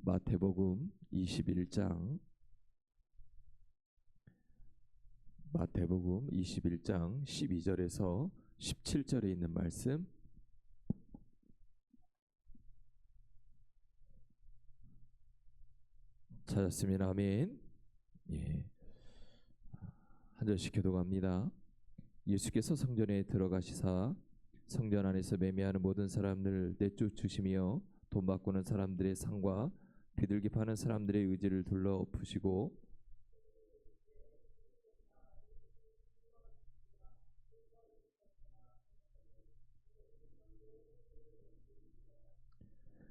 마태복음 21장 12절에서 17절에 있는 말씀 찾았으면 아멘. 예. 한 절씩 교독합니다. 예수께서 성전에 들어가시사 성전 안에서 매매하는 모든 사람을 내쫓으시며 돈 바꾸는 사람들의 상과 비둘기 파는 사람들의 의지를 둘러 엎으시고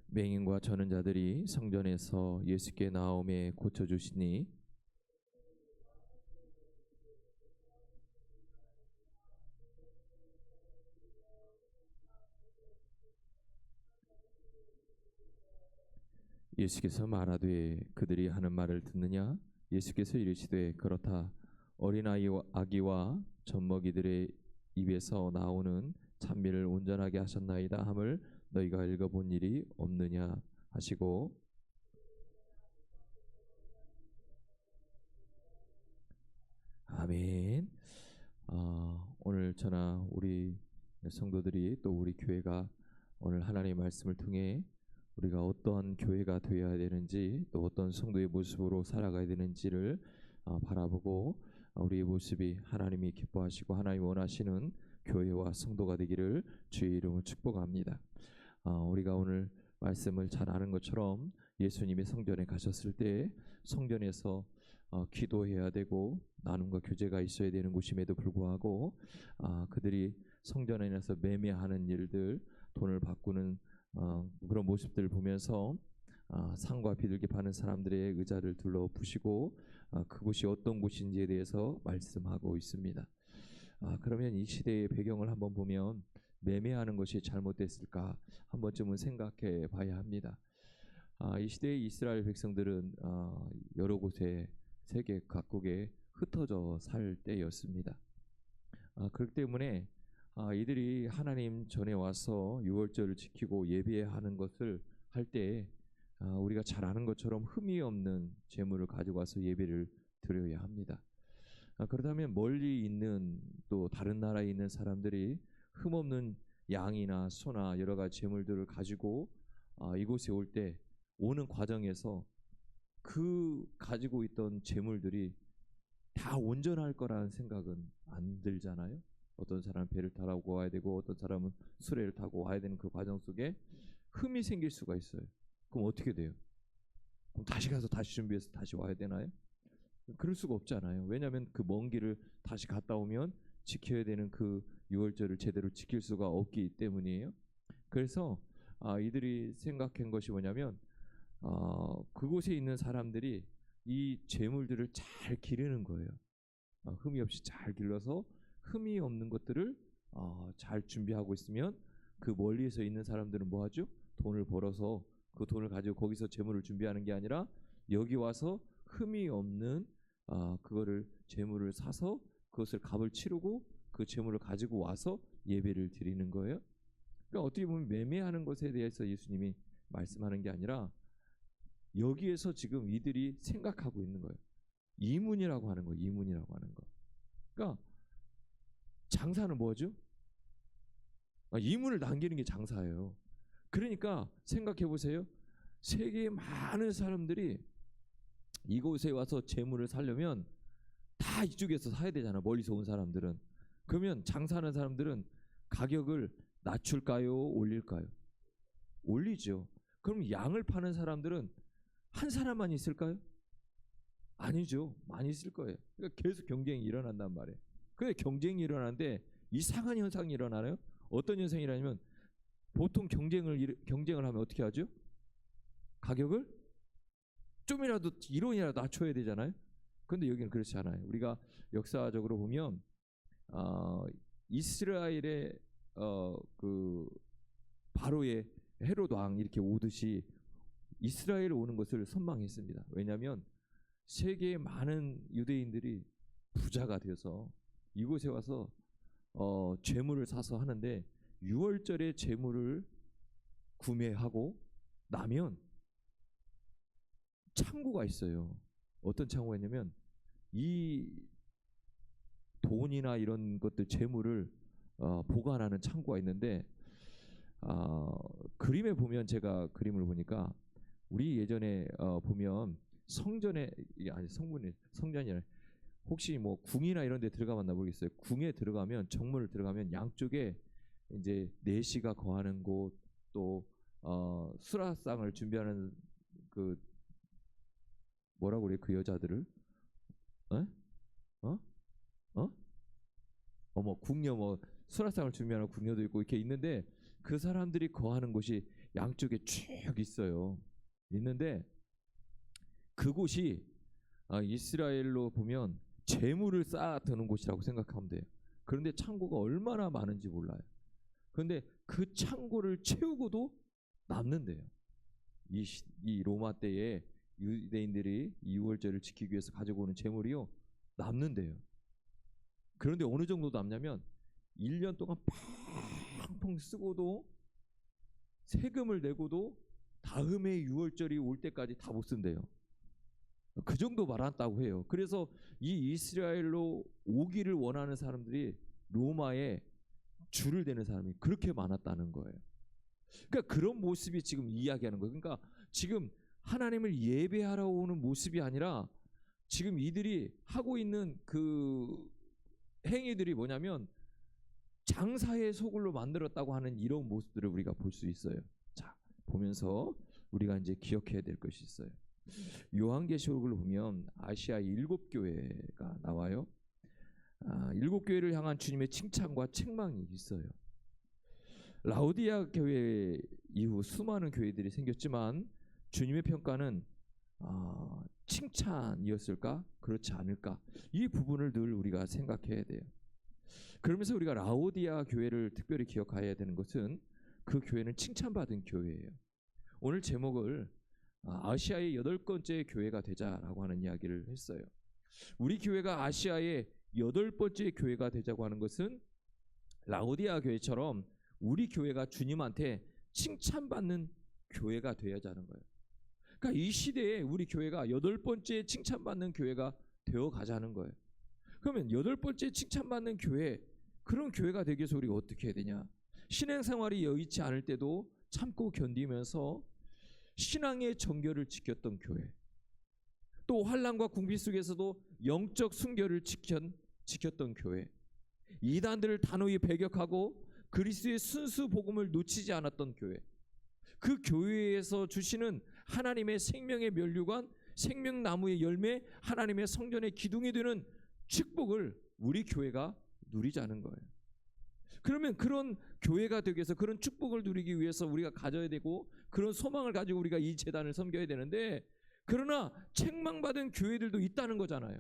맹인과 저는 자들이 성전에서 예수께 나오매 고쳐주시니 예수께서 말하되 그들이 하는 말을 듣느냐? 예수께서 이르시되 그렇다. 어린아이와 아기와 젖먹이들의 입에서 나오는 찬미를 온전하게 하셨나이다 함을 너희가 읽어본 일이 없느냐 하시고 아멘. 오늘 저나 우리 성도들이 또 우리 교회가 오늘 하나님의 말씀을 통해 우리가 어떠한 교회가 되어야 되는지 또 어떤 성도의 모습으로 살아가야 되는지를 바라보고 우리의 모습이 하나님이 기뻐하시고 하나님이 원하시는 교회와 성도가 되기를 주의 이름으로 축복합니다. 우리가 오늘 말씀을 잘 아는 것처럼 예수님이 성전에 가셨을 때 성전에서 기도해야 되고 나눔과 교제가 있어야 되는 곳임에도 불구하고 그들이 성전 안에서 매매하는 일들, 돈을 바꾸는 그런 모습들을 보면서 상과 비둘기 파는 사람들의 의자를 둘러 엎으시고 그곳이 어떤 곳인지에 대해서 말씀하고 있습니다. 그러면 이 시대의 배경을 한번 보면 매매하는 것이 잘못됐을까 한 번쯤은 생각해 봐야 합니다. 이 시대의 이스라엘 백성들은 여러 곳에 세계 각국에 흩어져 살 때였습니다. 그렇기 때문에 이들이 하나님 전에 와서 유월절을 지키고 예배하는 것을 할 때 우리가 잘 아는 것처럼 흠이 없는 제물을 가지고 와서 예배를 드려야 합니다. 그렇다면 멀리 있는 또 다른 나라에 있는 사람들이 흠 없는 양이나 소나 여러 가지 제물들을 가지고 이곳에 올 때 오는 과정에서 그 가지고 있던 제물들이 다 온전할 거라는 생각은 안 들잖아요. 어떤 사람은 배를 타고 와야 되고 어떤 사람은 수레를 타고 와야 되는 그 과정 속에 흠이 생길 수가 있어요. 그럼 어떻게 돼요? 그럼 다시 가서 다시 준비해서 다시 와야 되나요? 그럴 수가 없잖아요. 왜냐하면 그 먼 길을 다시 갔다 오면 지켜야 되는 그 유월절을 제대로 지킬 수가 없기 때문이에요. 그래서 이들이 생각한 것이 뭐냐면 그곳에 있는 사람들이 이 제물들을 잘 기르는 거예요. 흠이 없이 잘 길러서 흠이 없는 것들을 잘 준비하고 있으면 그 멀리에서 있는 사람들은 뭐 하죠? 돈을 벌어서 그 돈을 가지고 거기서 제물을 준비하는 게 아니라 여기 와서 흠이 없는 그거를 제물을 사서 그것을 값을 치르고 그 제물을 가지고 와서 예배를 드리는 거예요. 그러니까 어떻게 보면 매매하는 것에 대해서 예수님이 말씀하는 게 아니라 여기에서 지금 이들이 생각하고 있는 거예요. 이문이라고 하는 거, 이문이라고 하는 거. 그러니까 장사는 뭐죠? 이문을 남기는 게 장사예요. 그러니까 생각해 보세요. 세계의 많은 사람들이 이곳에 와서 재물을 사려면 다 이쪽에서 사야 되잖아. 멀리서 온 사람들은. 그러면 장사하는 사람들은 가격을 낮출까요? 올릴까요? 올리죠. 그럼 양을 파는 사람들은 한 사람만 있을까요? 아니죠. 많이 있을 거예요. 그러니까 계속 경쟁이 일어난단 말이에요. 그래 경쟁이 일어나는데 이상한 현상이 일어나요. 어떤 현상이 일어나냐면 보통 경쟁을 하면 어떻게 하죠? 가격을 좀이라도 1원이라도 낮춰야 되잖아요. 그런데 여기는 그렇지 않아요. 우리가 역사적으로 보면 이스라엘의 그 바로의 헤롯 왕 이렇게 오듯이 이스라엘에 오는 것을 선망했습니다. 왜냐하면 세계의 많은 유대인들이 부자가 되어서 이곳에 와서 재물을 사서 하는데 유월절에 재물을 구매하고 나면 창고가 있어요. 어떤 창고가 있냐면 이 돈이나 이런 것들 재물을 보관하는 창고가 있는데 그림에 보면 제가 그림을 보니까 우리 예전에 보면 성전에 아니 성전이 아니라 혹시 뭐 궁이나 이런 데 들어가봤나 모르겠어요. 궁에 들어가면 정문을 들어가면 양쪽에 이제 내시가 거하는 곳 또 수라상을 준비하는 그 뭐라고 그래 그 여자들을 어? 어? 어? 어머 궁녀 뭐 수라상을 준비하는 궁녀도 있고 이렇게 있는데 그 사람들이 거하는 곳이 양쪽에 쭉 있어요. 있는데 그곳이 이스라엘로 보면 재물을 쌓아두는 곳이라고 생각하면 돼요. 그런데 창고가 얼마나 많은지 몰라요. 그런데 그 창고를 채우고도 남는데요. 이 로마 때에 유대인들이 유월절을 지키기 위해서 가지고 오는 재물이요 남는데요. 그런데 어느 정도 남냐면 1년 동안 펑펑 쓰고도 세금을 내고도 다음에 유월절이 올 때까지 다 못 쓴대요. 그 정도 많았다고 해요. 그래서 이 이스라엘로 오기를 원하는 사람들이 로마에 줄을 대는 사람이 그렇게 많았다는 거예요. 그러니까 그런 모습이 지금 이야기하는 거예요. 그러니까 지금 하나님을 예배하러 오는 모습이 아니라 지금 이들이 하고 있는 그 행위들이 뭐냐면 장사의 소굴로 만들었다고 하는 이런 모습들을 우리가 볼 수 있어요. 자, 보면서 우리가 이제 기억해야 될 것이 있어요. 요한계시록을 보면 아시아의 7교회가 나와요. 7교회를 향한 주님의 칭찬과 책망이 있어요. 라오디아 교회 이후 수많은 교회들이 생겼지만 주님의 평가는 칭찬이었을까? 그렇지 않을까? 이 부분을 늘 우리가 생각해야 돼요. 그러면서 우리가 라오디아 교회를 특별히 기억해야 되는 것은 그 교회는 칭찬받은 교회예요. 오늘 제목을 아시아의 8번째 교회가 되자라고 하는 이야기를 했어요. 우리 교회가 아시아의 8번째 교회가 되자고 하는 것은 라오디아 교회처럼 우리 교회가 주님한테 칭찬받는 교회가 되어야 하는 거예요. 그러니까 이 시대에 우리 교회가 8번째 칭찬받는 교회가 되어 가자는 거예요. 그러면 8번째 칭찬받는 교회, 그런 교회가 되기 위해서 우리가 어떻게 해야 되냐? 신앙생활이 여의치 않을 때도 참고 견디면서 신앙의 정결을 지켰던 교회, 또 환난과 궁핍 속에서도 영적 순결을 지켰던 교회, 이단들을 단호히 배격하고 그리스도의 순수 복음을 놓치지 않았던 교회, 그 교회에서 주시는 하나님의 생명의 면류관, 생명나무의 열매, 하나님의 성전의 기둥이 되는 축복을 우리 교회가 누리자는 거예요. 그러면 그런 교회가 되기 위해서, 그런 축복을 누리기 위해서 우리가 가져야 되고, 그런 소망을 가지고 우리가 이 제단을 섬겨야 되는데, 그러나 책망받은 교회들도 있다는 거잖아요.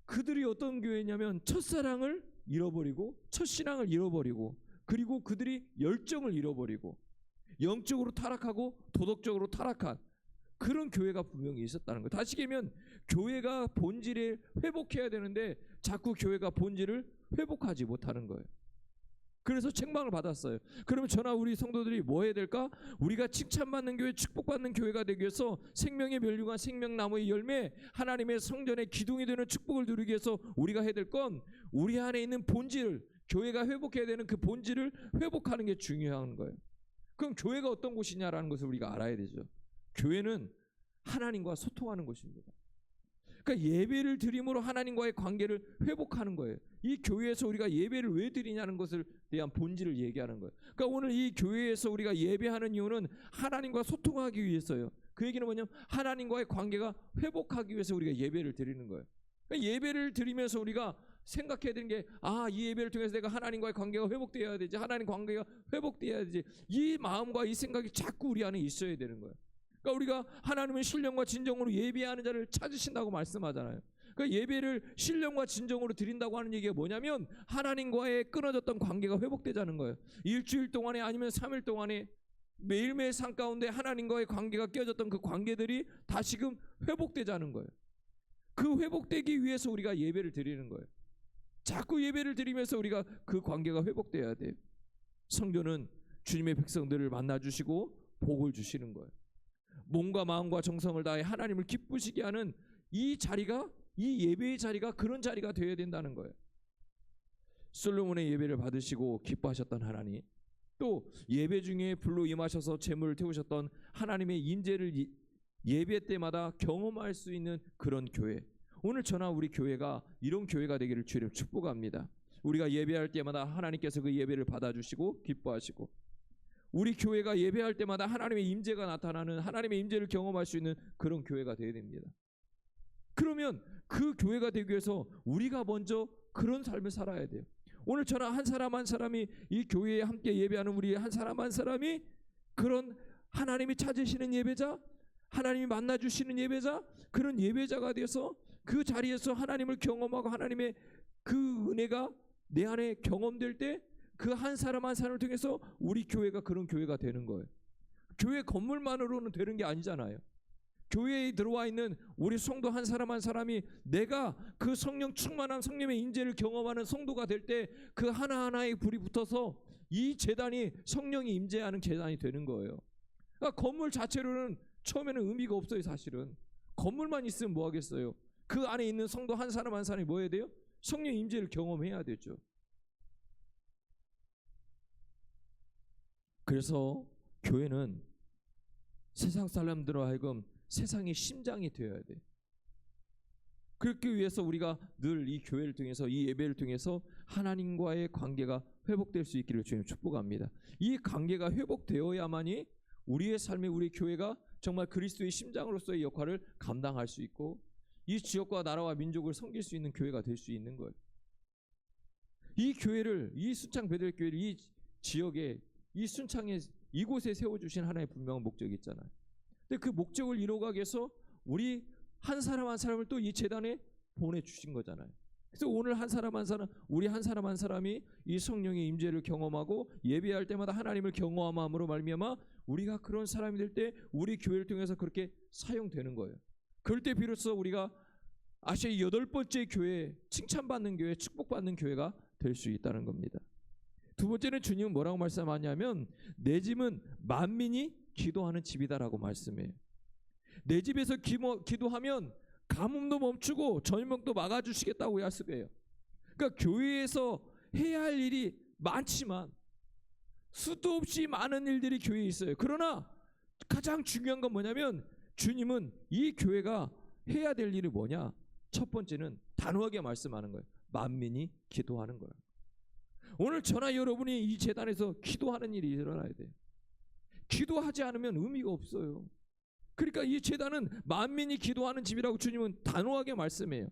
그들이 어떤 교회냐면 첫사랑을 잃어버리고, 첫신앙을 잃어버리고, 그리고 그들이 열정을 잃어버리고, 영적으로 타락하고 도덕적으로 타락한 그런 교회가 분명히 있었다는 거예요. 다시 얘기하면 교회가 본질을 회복해야 되는데 자꾸 교회가 본질을 회복하지 못하는 거예요. 그래서 책망을 받았어요. 그러면 저나 우리 성도들이 뭐 해야 될까? 우리가 칭찬받는 교회, 축복받는 교회가 되기 위해서 생명의 멸류관, 생명나무의 열매, 하나님의 성전의 기둥이 되는 축복을 누리기 위해서 우리가 해야 될 건 우리 안에 있는 본질을, 교회가 회복해야 되는 그 본질을 회복하는 게 중요한 거예요. 그럼 교회가 어떤 곳이냐라는 것을 우리가 알아야 되죠. 교회는 하나님과 소통하는 곳입니다. 그러니까 예배를 드림으로 하나님과의 관계를 회복하는 거예요. 이 교회에서 우리가 예배를 왜 드리냐는 것을 대한 본질을 얘기하는 거예요. 그러니까 오늘 이 교회에서 우리가 예배하는 이유는 하나님과 소통하기 위해서요. 그 얘기는 뭐냐면 하나님과의 관계가 회복하기 위해서 우리가 예배를 드리는 거예요. 그러니까 예배를 드리면서 우리가 생각해야 되는 게, 이 예배를 통해서 내가 하나님과의 관계가 회복되어야 되지, 하나님 관계가 회복되어야 되지, 이 마음과 이 생각이 자꾸 우리 안에 있어야 되는 거예요. 그러니까 우리가 하나님은 신령과 진정으로 예배하는 자를 찾으신다고 말씀하잖아요. 그러니까 예배를 신령과 진정으로 드린다고 하는 얘기가 뭐냐면 하나님과의 끊어졌던 관계가 회복되자는 거예요. 일주일 동안에 아니면 3일 동안에 매일매일 삶 가운데 하나님과의 관계가 깨어졌던 그 관계들이 다시금 회복되자는 거예요. 그 회복되기 위해서 우리가 예배를 드리는 거예요. 자꾸 예배를 드리면서 우리가 그 관계가 회복돼야 돼요. 성전은 주님의 백성들을 만나주시고 복을 주시는 거예요. 몸과 마음과 정성을 다해 하나님을 기쁘시게 하는 이 자리가, 이 예배의 자리가 그런 자리가 되어야 된다는 거예요. 솔로몬의 예배를 받으시고 기뻐하셨던 하나님, 또 예배 중에 불로 임하셔서 제물을 태우셨던 하나님의 인재를 예배 때마다 경험할 수 있는 그런 교회, 오늘 저나 우리 교회가 이런 교회가 되기를 주님 축복합니다. 우리가 예배할 때마다 하나님께서 그 예배를 받아주시고 기뻐하시고, 우리 교회가 예배할 때마다 하나님의 임재가 나타나는, 하나님의 임재를 경험할 수 있는 그런 교회가 되어야 됩니다. 그러면 그 교회가 되기 위해서 우리가 먼저 그런 삶을 살아야 돼요. 오늘 저나 한 사람 한 사람이, 이 교회에 함께 예배하는 우리 한 사람 한 사람이 그런 하나님이 찾으시는 예배자, 하나님이 만나주시는 예배자, 그런 예배자가 되어서 그 자리에서 하나님을 경험하고 하나님의 그 은혜가 내 안에 경험될 때 그 한 사람 한 사람을 통해서 우리 교회가 그런 교회가 되는 거예요. 교회 건물만으로는 되는 게 아니잖아요. 교회에 들어와 있는 우리 성도 한 사람 한 사람이 내가 그 성령 충만한 성령의 인재를 경험하는 성도가 될 때 그 하나하나의 불이 붙어서 이 제단이 성령이 임재하는 제단이 되는 거예요. 그러니까 건물 자체로는 처음에는 의미가 없어요. 사실은 건물만 있으면 뭐 하겠어요. 그 안에 있는 성도 한 사람 한 사람이 뭐 해야 돼요? 성령 임재를 경험해야 되죠. 그래서 교회는 세상 사람들로 하여금 세상의 심장이 되어야 돼. 그렇기 위해서 우리가 늘 이 교회를 통해서, 이 예배를 통해서 하나님과의 관계가 회복될 수 있기를 주님 축복합니다. 이 관계가 회복되어야만이 우리의 삶에, 우리 교회가 정말 그리스도의 심장으로서의 역할을 감당할 수 있고 이 지역과 나라와 민족을 섬길 수 있는 교회가 될 수 있는 거예요. 이 교회를, 이 순창 베들교회를 이 지역에, 이 순창에, 이곳에 세워주신 하나의 분명한 목적이 있잖아요. 근데 그 목적을 이루어가기 위해서 우리 한 사람 한 사람을 또 이 제단에 보내주신 거잖아요. 그래서 오늘 한 사람 한 사람, 우리 한 사람 한 사람이 이 성령의 임재를 경험하고 예배할 때마다 하나님을 경험함으로 말미암아 우리가 그런 사람이 될 때 우리 교회를 통해서 그렇게 사용되는 거예요. 그럴 때 비로소 우리가 아시아의 8번째 교회, 칭찬받는 교회, 축복받는 교회가 될 수 있다는 겁니다. 두 번째는 주님은 뭐라고 말씀하냐면 내 집은 만민이 기도하는 집이다라고 말씀해요. 내 집에서 기도하면 가뭄도 멈추고 전염병도 막아주시겠다고 약속해요. 그러니까 교회에서 해야 할 일이 많지만 수도 없이 많은 일들이 교회에 있어요. 그러나 가장 중요한 건 뭐냐면 주님은 이 교회가 해야 될 일이 뭐냐? 첫 번째는 단호하게 말씀하는 거예요. 만민이 기도하는 거예요. 오늘 저나 여러분이 이 제단에서 기도하는 일이 일어나야 돼요. 기도하지 않으면 의미가 없어요. 그러니까 이 제단은 만민이 기도하는 집이라고 주님은 단호하게 말씀해요.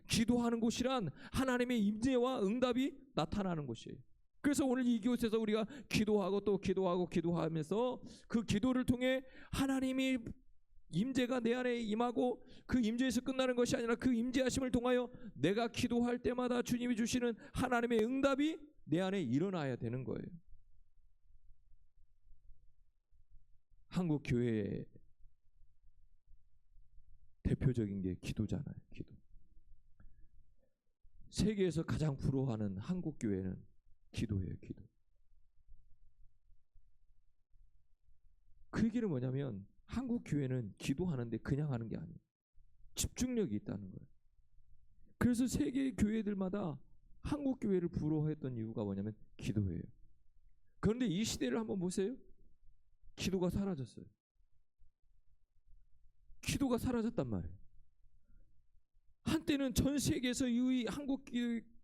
기도하는 곳이란 하나님의 임재와 응답이 나타나는 곳이에요. 그래서 오늘 이곳에서 우리가 기도하고 또 기도하면서 그 기도를 통해 하나님이 임재가 내 안에 임하고 그 임재에서 끝나는 것이 아니라 그 임재하심을 통하여 내가 기도할 때마다 주님이 주시는 하나님의 응답이 내 안에 일어나야 되는 거예요. 한국 교회의 대표적인 게 기도잖아요. 기도. 세계에서 가장 부러워하는 한국 교회는 기도예요. 기도. 그 얘기는 뭐냐면 한국 교회는 기도하는데 그냥 하는 게 아니에요. 집중력이 있다는 거예요. 그래서 세계 교회들마다 한국 교회를 부러워했던 이유가 뭐냐면 기도예요. 그런데 이 시대를 한번 보세요. 기도가 사라졌어요. 기도가 사라졌단 말이에요. 한때는 전 세계에서 이 한국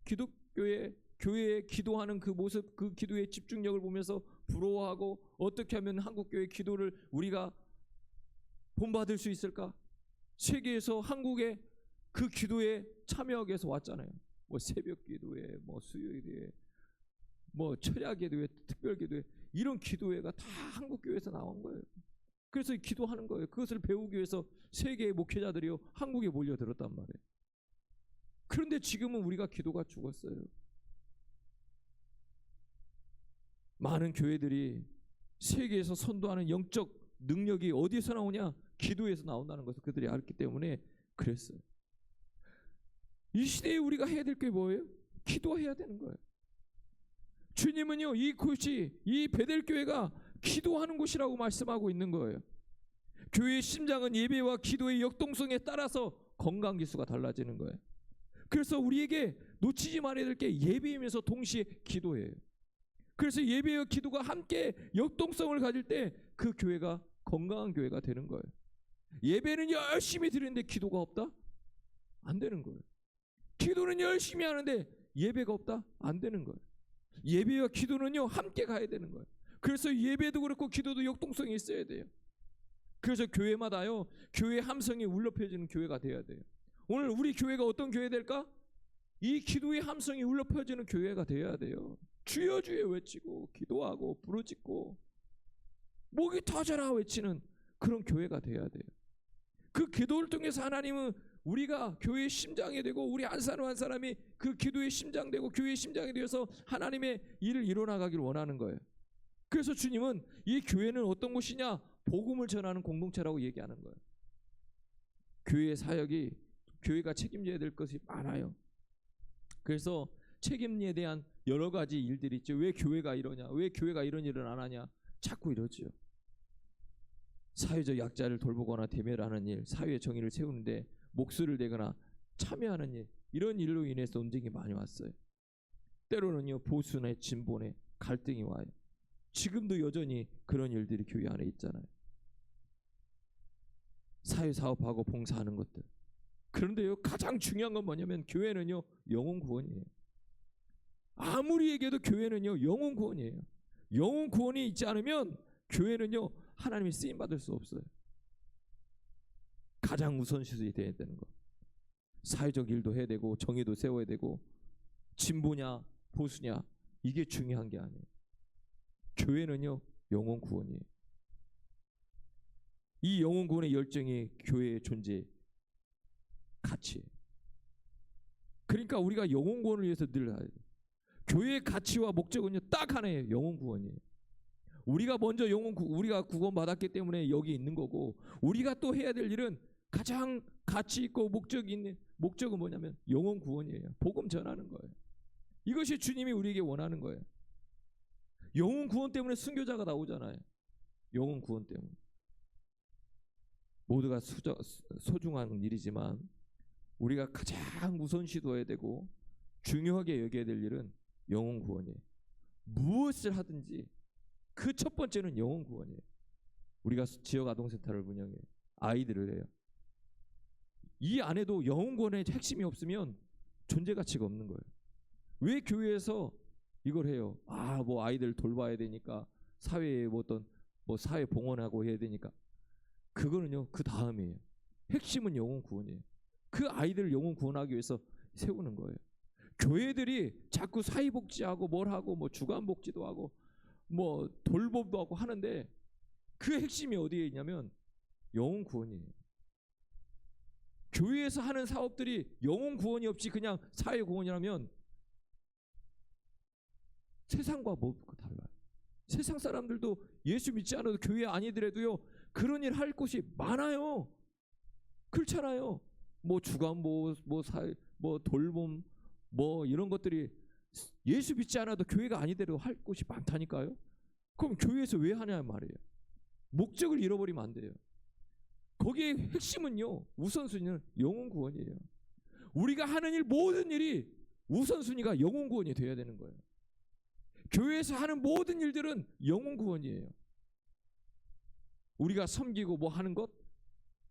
기독교회 교회에 기도하는 그 모습, 그 기도의 집중력을 보면서 부러워하고 어떻게 하면 한국 교회 기도를 우리가 본받을 수 있을까? 세계에서 한국의 그 기도에 참여하기 위해서 왔잖아요. 뭐 새벽 기도회, 뭐 수요 기도회, 뭐 철야 기도회, 특별 기도회, 이런 기도회가 다 한국 교회에서 나온 거예요. 그래서 기도하는 거예요. 그것을 배우기 위해서 세계의 목회자들이요 한국에 몰려들었단 말이에요. 그런데 지금은 우리가 기도가 죽었어요. 많은 교회들이 세계에서 선도하는 영적 능력이 어디서 나오냐? 기도에서 나온다는 것을 그들이 알기 때문에 그랬어요. 이 시대에 우리가 해야 될 게 뭐예요? 기도해야 되는 거예요. 주님은요 이곳이, 이 베델교회가 기도하는 곳이라고 말씀하고 있는 거예요. 교회의 심장은 예배와 기도의 역동성에 따라서 건강 지수가 달라지는 거예요. 그래서 우리에게 놓치지 말아야 될 게 예배이면서 동시에 기도예요. 그래서 예배와 기도가 함께 역동성을 가질 때 그 교회가 건강한 교회가 되는 거예요. 예배는 열심히 드리는데 기도가 없다? 안 되는 거예요. 기도는 열심히 하는데 예배가 없다? 안 되는 거예요. 예배와 기도는요 함께 가야 되는 거예요. 그래서 예배도 그렇고 기도도 역동성이 있어야 돼요. 그래서 교회마다요 교회 함성이 울려 퍼지는 교회가 돼야 돼요. 오늘 우리 교회가 어떤 교회 될까? 이 기도의 함성이 울려 퍼지는 교회가 돼야 돼요. 주여 주여 외치고 기도하고 부르짖고 목이 터져라 외치는 그런 교회가 돼야 돼요. 그 기도를 통해서 하나님은 우리가 교회의 심장이 되고 우리 한 사람 한 사람이 그 기도의 심장 되고 교회의 심장이 되어서 하나님의 일을 이뤄나가기를 원하는 거예요. 그래서 주님은 이 교회는 어떤 곳이냐? 복음을 전하는 공동체라고 얘기하는 거예요. 교회의 사역이 교회가 책임져야 될 것이 많아요. 그래서 책임에 대한 여러 가지 일들이 있죠. 왜 교회가 이러냐? 왜 교회가 이런 일을 안 하냐? 자꾸 이러죠. 사회적 약자를 돌보거나 대멸하는 일, 사회의 정의를 세우는데 목소리를 내거나 참여하는 일, 이런 일로 인해서 논쟁이 많이 왔어요. 때로는요 보수나 진보의 갈등이 와요. 지금도 여전히 그런 일들이 교회 안에 있잖아요. 사회사업하고 봉사하는 것들. 그런데요 가장 중요한 건 뭐냐면 교회는요 영혼 구원이에요. 아무리 얘기해도 교회는요 영혼 구원이에요. 영혼 구원이 있지 않으면 교회는요 하나님이 쓰임 받을 수 없어요. 가장 우선시해야 되는 거. 사회적 일도 해야 되고 정의도 세워야 되고 진보냐 보수냐 이게 중요한 게 아니에요. 교회는요 영혼 구원이에요. 이 영혼 구원의 열정이 교회의 존재 가치예요. 그러니까 우리가 영혼 구원을 위해서 늘 해야 돼요. 교회의 가치와 목적은요 딱 하나예요. 영혼 구원이에요. 우리가 먼저 우리가 구원 받았기 때문에 여기 있는 거고 우리가 또 해야 될 일은 가장 가치 있고 목적이 있는 목적은 뭐냐면 영혼 구원이에요. 복음 전하는 거예요. 이것이 주님이 우리에게 원하는 거예요. 영혼 구원 때문에 순교자가 나오잖아요. 영혼 구원 때문에. 모두가 소중한 일이지만 우리가 가장 우선시해야 되고 중요하게 여겨야 될 일은 영혼 구원이에요. 무엇을 하든지 그 첫 번째는 영혼 구원이에요. 우리가 지역 아동센터를 운영해요. 아이들을 해요. 이 안에도 영혼 구원의 핵심이 없으면 존재 가치가 없는 거예요. 왜 교회에서 이걸 해요? 뭐 아이들 돌봐야 되니까 사회에 어떤 사회 봉헌하고 해야 되니까. 그거는요 그 다음이에요. 핵심은 영혼 구원이에요. 그 아이들을 영혼 구원하기 위해서 세우는 거예요. 교회들이 자꾸 사회복지하고 뭘 하고 주간복지도 하고 돌봄도 하고 하는데 그 핵심이 어디에 있냐면 영혼 구원이에요. 교회에서 하는 사업들이 영혼 구원이 없이 그냥 사회 구원이라면 세상과 뭐가 달라요. 세상 사람들도 예수 믿지 않아도 교회 아니더라도요 그런 일 할 곳이 많아요. 그렇잖아요. 주간 사회 돌봄 이런 것들이 예수 믿지 않아도 교회가 아니더라도 할 곳이 많다니까요. 그럼 교회에서 왜 하냐 말이에요. 목적을 잃어버리면 안 돼요. 거기에 핵심은요 우선순위는 영혼 구원이에요. 우리가 하는 일 모든 일이 우선순위가 영혼 구원이 돼야 되는 거예요. 교회에서 하는 모든 일들은 영혼 구원이에요. 우리가 섬기고 하는 것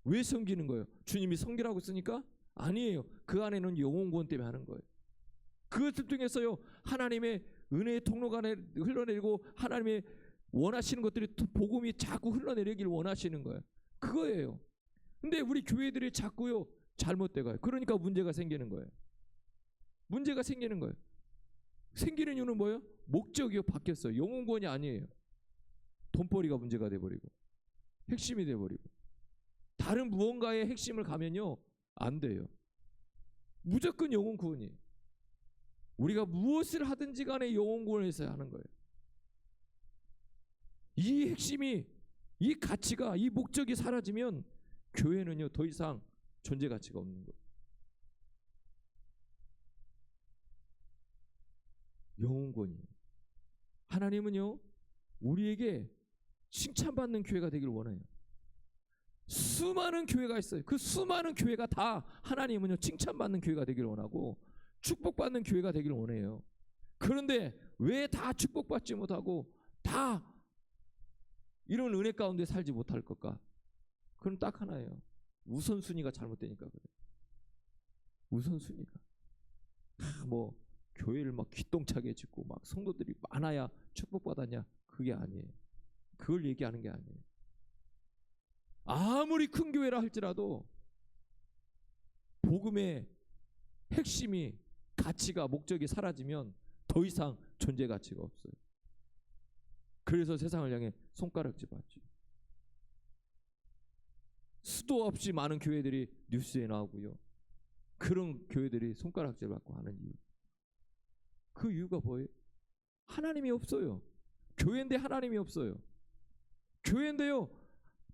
왜 섬기는 거예요? 주님이 섬기라고 쓰니까? 아니에요. 그 안에는 영혼 구원 때문에 하는 거예요. 그것을 통해서요 하나님의 은혜의 통로가 흘러내리고 하나님의 원하시는 것들이 복음이 자꾸 흘러내리길 원하시는 거예요. 그거예요. 근데 우리 교회들이 자꾸요 잘못돼 가요. 그러니까 문제가 생기는 거예요. 문제가 생기는 거예요. 생기는 이유는 뭐예요? 목적이요 바뀌었어요. 영혼 구원이 아니에요. 돈벌이가 문제가 돼버리고 핵심이 돼버리고 다른 무언가의 핵심을 가면요 안 돼요. 무조건 영혼 구원이에요. 우리가 무엇을 하든지 간에 영혼 구원에서 하는 거예요. 이 핵심이 이 가치가 이 목적이 사라지면 교회는요 더 이상 존재 가치가 없는 거예요. 영혼 구원이에요. 하나님은요 우리에게 칭찬받는 교회가 되길 원해요. 수많은 교회가 있어요. 그 수많은 교회가 다 하나님은요 칭찬받는 교회가 되기를 원하고 축복받는 교회가 되기를 원해요. 그런데 왜 다 축복받지 못하고 다 이런 은혜 가운데 살지 못할 것까? 그건 딱 하나예요. 우선순위가 잘못되니까 그래요. 우선순위가 뭐 교회를 막 기똥차게 짓고 막 성도들이 많아야 축복받았냐? 그게 아니에요. 그걸 얘기하는 게 아니에요. 아무리 큰 교회라 할지라도 복음의 핵심이 가치가 목적이 사라지면 더 이상 존재 가치가 없어요. 그래서 세상을 향해 손가락질 받죠. 수도 없이 많은 교회들이 뉴스에 나오고요. 그런 교회들이 손가락질 받고 하는 이유. 그 이유가 뭐예요? 하나님이 없어요. 교회인데 하나님이 없어요. 교회인데요.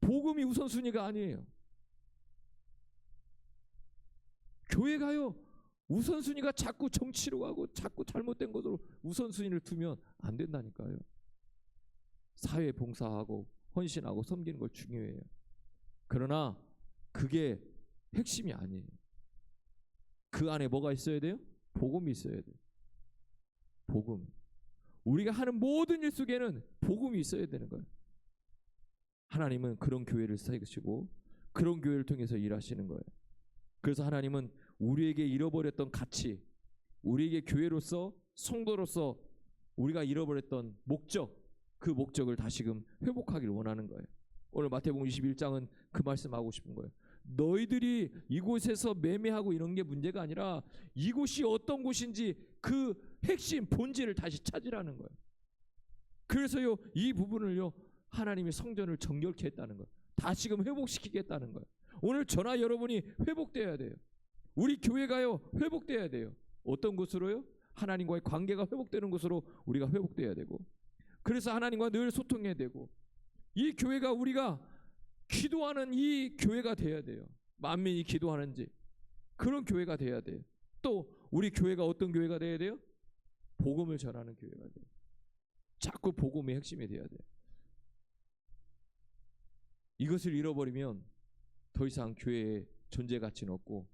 복음이 우선순위가 아니에요. 교회가요. 우선순위가 자꾸 정치로 가고 자꾸 잘못된 것으로 우선순위를 두면 안 된다니까요. 사회 봉사하고 헌신하고 섬기는 걸 중요해요. 그러나 그게 핵심이 아니에요. 그 안에 뭐가 있어야 돼요? 복음이 있어야 돼요. 복음. 우리가 하는 모든 일 속에는 복음이 있어야 되는 거예요. 하나님은 그런 교회를 세우시고 그런 교회를 통해서 일하시는 거예요. 그래서 하나님은 우리에게 잃어버렸던 가치, 우리에게 교회로서 성도로서 우리가 잃어버렸던 목적, 그 목적을 다시금 회복하기를 원하는 거예요. 오늘 마태복음 21장은 그 말씀하고 싶은 거예요. 너희들이 이곳에서 매매하고 이런 게 문제가 아니라 이곳이 어떤 곳인지 그 핵심 본질을 다시 찾으라는 거예요. 그래서요 이 부분을요 하나님이 성전을 정결케 했다는 거예요. 다시금 회복시키겠다는 거예요. 오늘 저나 여러분이 회복돼야 돼요. 우리 교회가요 회복돼야 돼요. 어떤 곳으로요? 하나님과의 관계가 회복되는 곳으로 우리가 회복돼야 되고, 그래서 하나님과 늘 소통해야 되고, 이 교회가 우리가 기도하는 이 교회가 돼야 돼요. 만민이 기도하는지 그런 교회가 돼야 돼요. 또 우리 교회가 어떤 교회가 돼야 돼요? 복음을 전하는 교회가 돼요. 자꾸 복음의 핵심이 돼야 돼요. 이것을 잃어버리면 더 이상 교회의 존재 가치는 없고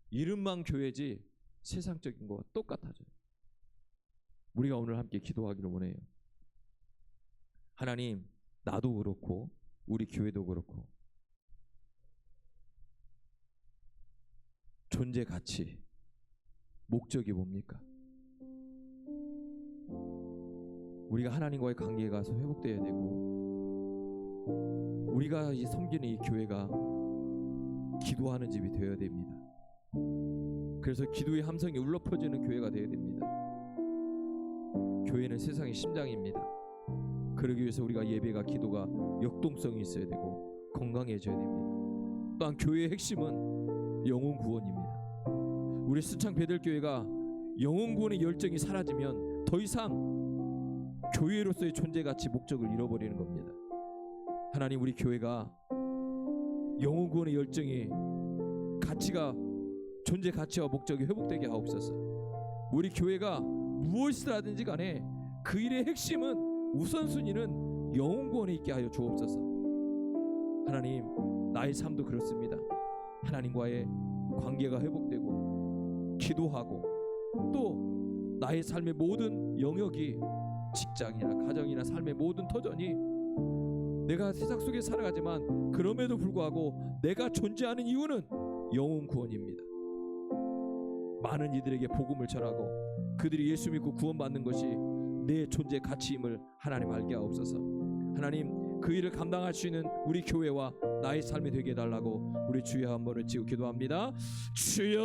이름만 교회지 세상적인 것과 똑같아져요. 우리가 오늘 함께 기도하기를 원해요. 하나님, 나도 그렇고 우리 교회도 그렇고 존재 가치, 목적이 뭡니까? 우리가 하나님과의 관계가 회복돼야 되고 우리가 이 섬기는 이 교회가 기도하는 집이 되어야 됩니다. 그래서 기도의 함성이 울려 퍼지는 교회가 되어야 됩니다. 교회는 세상의 심장입니다. 그러기 위해서 우리가 예배가 기도가 역동성이 있어야 되고 건강해져야 됩니다. 또한 교회의 핵심은 영혼 구원입니다. 우리 수창 베들교회가 영혼 구원의 열정이 사라지면 더 이상 교회로서의 존재 가치 목적을 잃어버리는 겁니다. 하나님, 우리 교회가 영혼 구원의 열정이 가치가 존재 가치와 목적이 회복되게 하옵소서. 우리 교회가 무엇을 하든지 간에 그 일의 핵심은 우선순위는 영혼 구원에 있게 하여 주옵소서. 하나님, 나의 삶도 그렇습니다. 하나님과의 관계가 회복되고 기도하고 또 나의 삶의 모든 영역이 직장이나 가정이나 삶의 모든 터전이 내가 세상 속에 살아가지만 그럼에도 불구하고 내가 존재하는 이유는 영혼 구원입니다. 많은 이들에게 복음을 전하고 그들이 예수 믿고 구원받는 것이 내 존재 가치임을 하나님 알게 하옵소서. 하나님, 그 일을 감당할 수 있는 우리 교회와 나의 삶이 되게 해달라고 우리 주여 한번을 지고 기도합니다. 주여.